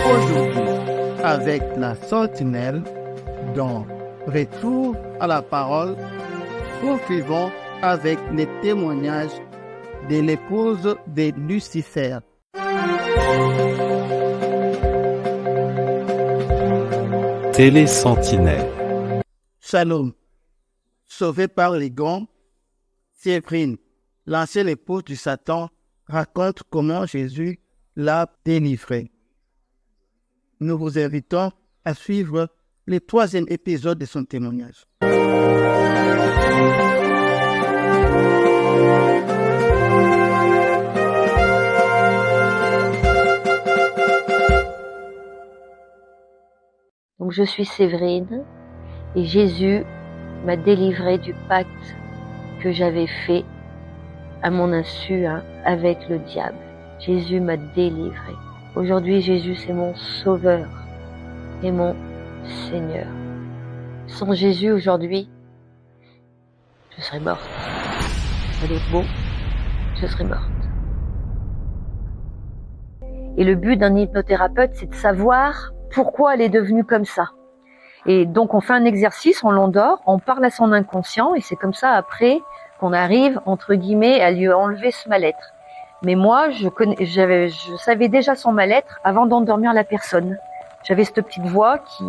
Aujourd'hui, avec la sentinelle, dans Retour à la parole, poursuivons avec les témoignages de l'épouse de Lucifer. Télé-sentinelle. Shalom. Sauvée par les gants, Séverine, l'ancienne épouse du Satan, raconte comment Jésus l'a délivrée. Nous vous invitons à suivre le 3e épisode de son témoignage. Donc je suis Séverine et Jésus m'a délivrée du pacte que j'avais fait à mon insu avec le diable. Jésus m'a délivrée. Aujourd'hui, Jésus, c'est mon sauveur et mon Seigneur. Sans Jésus, aujourd'hui, je serais morte. Ça va être beau, je serais morte. Et le but d'un hypnothérapeute, c'est de savoir pourquoi elle est devenue comme ça. Et donc, on fait un exercice, on l'endort, on parle à son inconscient, et c'est comme ça, après, qu'on arrive, entre guillemets, à lui enlever ce mal-être. Mais moi, je savais déjà son mal-être avant d'endormir la personne. J'avais cette petite voix qui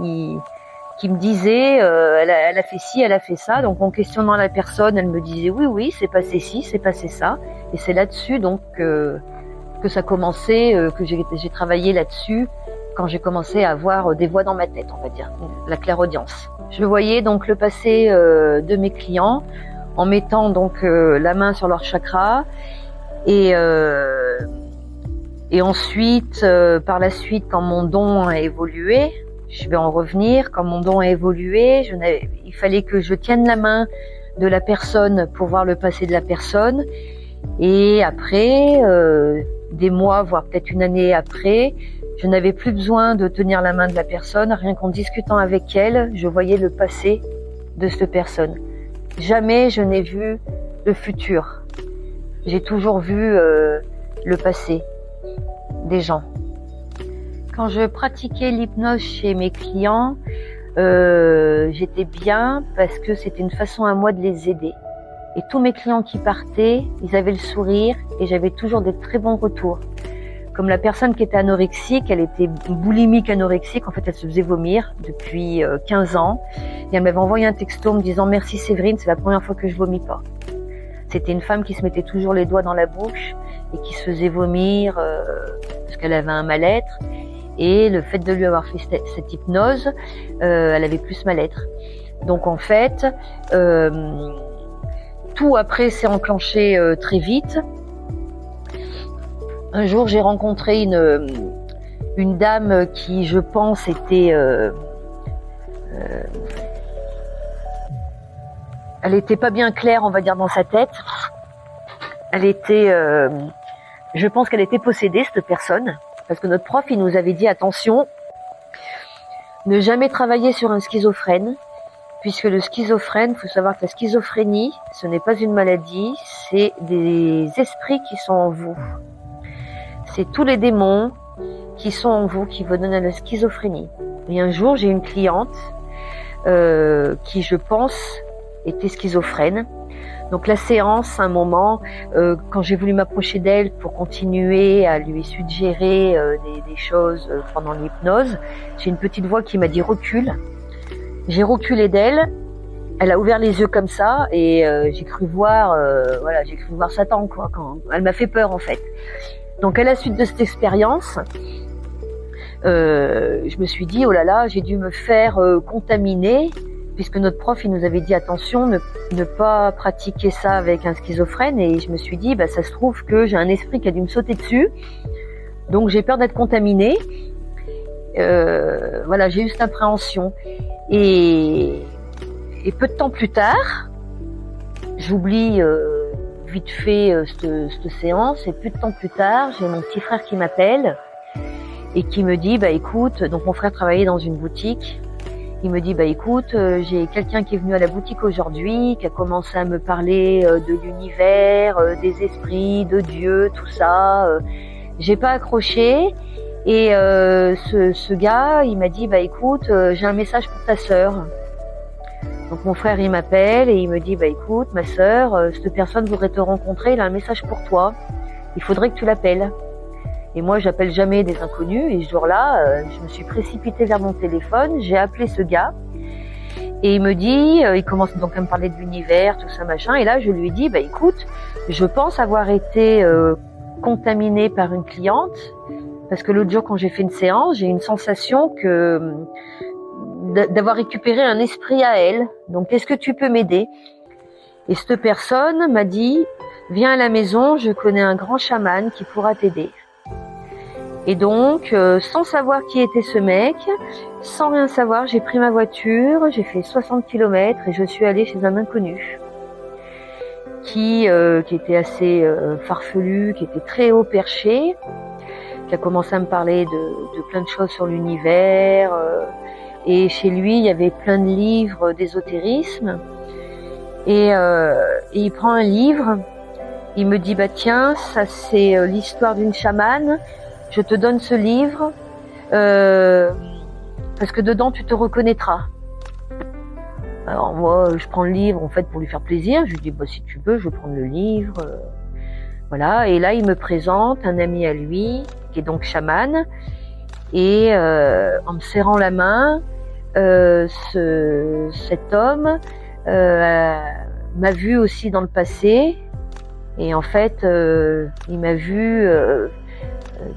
me disait, elle a fait ci, elle a fait ça. Donc, en questionnant la personne, elle me disait, oui, c'est passé ci, c'est passé ça. Et c'est là-dessus, donc, que ça commençait, que j'ai travaillé là-dessus quand j'ai commencé à avoir des voix dans ma tête, on va dire, la clairaudience. Je voyais donc le passé de mes clients en mettant donc la main sur leur chakra. Et ensuite, par la suite, quand mon don a évolué, je vais en revenir, quand mon don a évolué, il fallait que je tienne la main de la personne pour voir le passé de la personne. Et après, des mois, voire peut-être une année après, je n'avais plus besoin de tenir la main de la personne, rien qu'en discutant avec elle, je voyais le passé de cette personne. Jamais je n'ai vu le futur. J'ai toujours vu le passé des gens. Quand je pratiquais l'hypnose chez mes clients, j'étais bien parce que c'était une façon à moi de les aider. Et tous mes clients qui partaient, ils avaient le sourire et j'avais toujours des très bons retours. Comme la personne qui était anorexique, elle était boulimique anorexique, en fait elle se faisait vomir depuis 15 ans. Et elle m'avait envoyé un texto me disant « Merci Séverine, c'est la première fois que je vomis pas ». C'était une femme qui se mettait toujours les doigts dans la bouche et qui se faisait vomir parce qu'elle avait un mal-être. Et le fait de lui avoir fait cette hypnose, elle avait plus mal-être. Donc en fait, tout après s'est enclenché très vite. Un jour, j'ai rencontré une dame qui, je pense, était... elle était pas bien claire, on va dire, dans sa tête. Elle était... je pense qu'elle était possédée, cette personne. Parce que notre prof, il nous avait dit, attention, ne jamais travailler sur un schizophrène. Puisque le schizophrène, il faut savoir que la schizophrénie, ce n'est pas une maladie, c'est des esprits qui sont en vous. C'est tous les démons qui sont en vous qui vous donnent la schizophrénie. Et un jour, j'ai une cliente qui, je pense, était schizophrène. Donc la séance, un moment, quand j'ai voulu m'approcher d'elle pour continuer à lui suggérer des choses pendant l'hypnose, j'ai une petite voix qui m'a dit « recule ». J'ai reculé d'elle, elle a ouvert les yeux comme ça et j'ai cru voir Satan, quoi. Elle m'a fait peur en fait. Donc à la suite de cette expérience, je me suis dit, oh là là, j'ai dû me faire contaminer, puisque notre prof il nous avait dit attention, ne pas pratiquer ça avec un schizophrène, et je me suis dit, ça se trouve que j'ai un esprit qui a dû me sauter dessus, donc j'ai peur d'être contaminée. J'ai eu cette appréhension. Et peu de temps plus tard, j'oublie vite fait cette séance, et peu de temps plus tard, j'ai mon petit frère qui m'appelle et qui me dit écoute, donc mon frère travaillait dans une boutique, il me dit écoute, j'ai quelqu'un qui est venu à la boutique aujourd'hui, qui a commencé à me parler de l'univers, des esprits, de Dieu, tout ça. J'ai pas accroché Et ce gars, il m'a dit, bah écoute, j'ai un message pour ta sœur. Donc mon frère, il m'appelle et il me dit, bah écoute, ma sœur, cette personne voudrait te rencontrer, il a un message pour toi. Il faudrait que tu l'appelles. Et moi, j'appelle jamais des inconnus. Et ce jour-là, je me suis précipitée vers mon téléphone, j'ai appelé ce gars. Et il me dit, il commence donc à me parler de l'univers, tout ça, machin. Et là, je lui ai dit, bah écoute, je pense avoir été contaminée par une cliente. Parce que l'autre jour, quand j'ai fait une séance, j'ai eu une sensation d'avoir récupéré un esprit à elle. Donc, est-ce que tu peux m'aider? Et cette personne m'a dit, viens à la maison, je connais un grand chaman qui pourra t'aider. Et donc, sans savoir qui était ce mec, sans rien savoir, j'ai pris ma voiture, j'ai fait 60 km et je suis allée chez un inconnu qui était assez farfelu, qui était très haut perché, qui a commencé à me parler de plein de choses sur l'univers. Et chez lui, il y avait plein de livres d'ésotérisme. Et il prend un livre, il me dit, bah tiens, ça c'est l'histoire d'une chamane, je te donne ce livre, parce que dedans tu te reconnaîtras. Alors moi, je prends le livre en fait pour lui faire plaisir, je lui dis, bah si tu veux, je vais prendre le livre. Voilà, et là il me présente un ami à lui, qui est donc chaman, et en me serrant la main, cet homme m'a vu aussi dans le passé, et en fait il m'a vu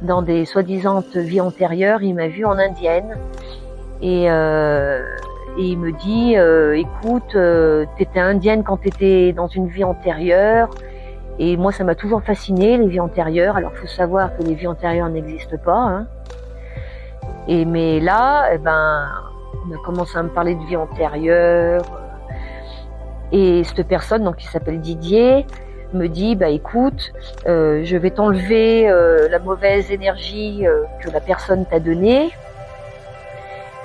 dans des soi-disant vies antérieures, il m'a vu en indienne, et il me dit écoute, t'étais indienne quand t'étais dans une vie antérieure. Et moi, ça m'a toujours fasciné, les vies antérieures. Alors, il faut savoir que les vies antérieures n'existent pas. Hein. Mais là, on a commencé à me parler de vie antérieure. Et cette personne, donc, qui s'appelle Didier, me dit, bah écoute, je vais t'enlever la mauvaise énergie que la personne t'a donnée.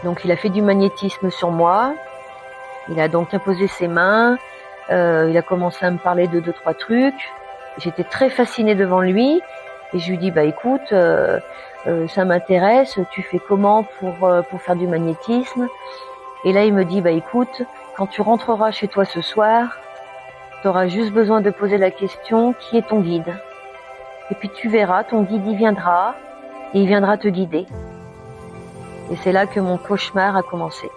Donc, il a fait du magnétisme sur moi. Il a donc imposé ses mains. Il a commencé à me parler de 2-3 trucs. J'étais très fascinée devant lui et je lui dis, bah écoute, ça m'intéresse, tu fais comment pour faire du magnétisme? Et là il me dit, bah écoute, quand tu rentreras chez toi ce soir, tu auras juste besoin de poser la question, qui est ton guide? Et puis tu verras, ton guide il viendra et il viendra te guider. Et c'est là que mon cauchemar a commencé.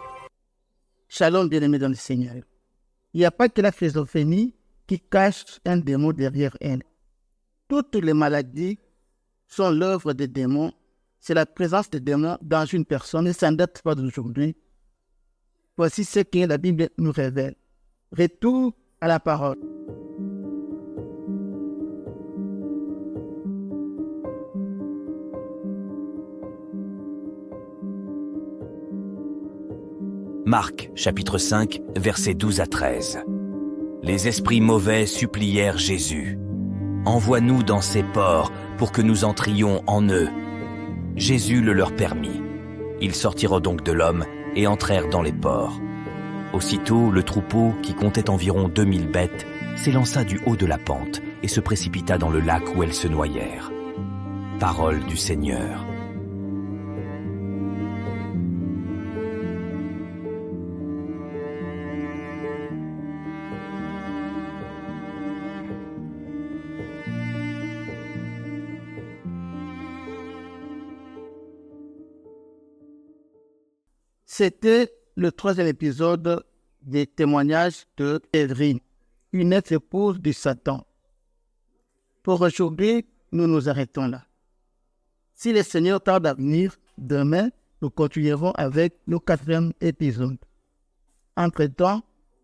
Shalom, bien-aimés dans le Seigneur. Il n'y a pas que la schizophrénie qui cache un démon derrière elle. Toutes les maladies sont l'œuvre des démons. C'est la présence des démons dans une personne et ça ne date pas d'aujourd'hui. Voici ce que la Bible nous révèle. Retour à la parole. Marc, chapitre 5, versets 12 à 13. Les esprits mauvais supplièrent Jésus. « Envoie-nous dans ces ports pour que nous entrions en eux. » Jésus le leur permit. Ils sortirent donc de l'homme et entrèrent dans les ports. Aussitôt, le troupeau, qui comptait environ 2000 bêtes, s'élança du haut de la pente et se précipita dans le lac où elles se noyèrent. Parole du Seigneur. C'était le 3e épisode des témoignages de Séverine, une ex-épouse de Satan. Pour aujourd'hui, nous nous arrêtons là. Si le Seigneur tarde à venir, demain, nous continuerons avec le 4e épisode. Entre-temps,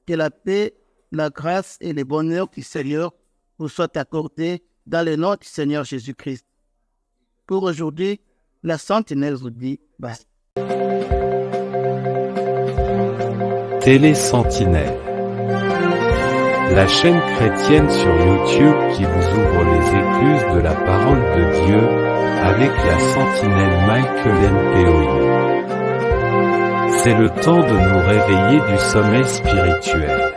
que la paix, la grâce et le bonheur du Seigneur vous soient accordés dans le nom du Seigneur Jésus-Christ. Pour aujourd'hui, la Sentinelle vous dit bye. Télé Sentinelle, la chaîne chrétienne sur YouTube qui vous ouvre les écluses de la parole de Dieu avec la sentinelle Michael Mpoyi. C'est le temps de nous réveiller du sommeil spirituel.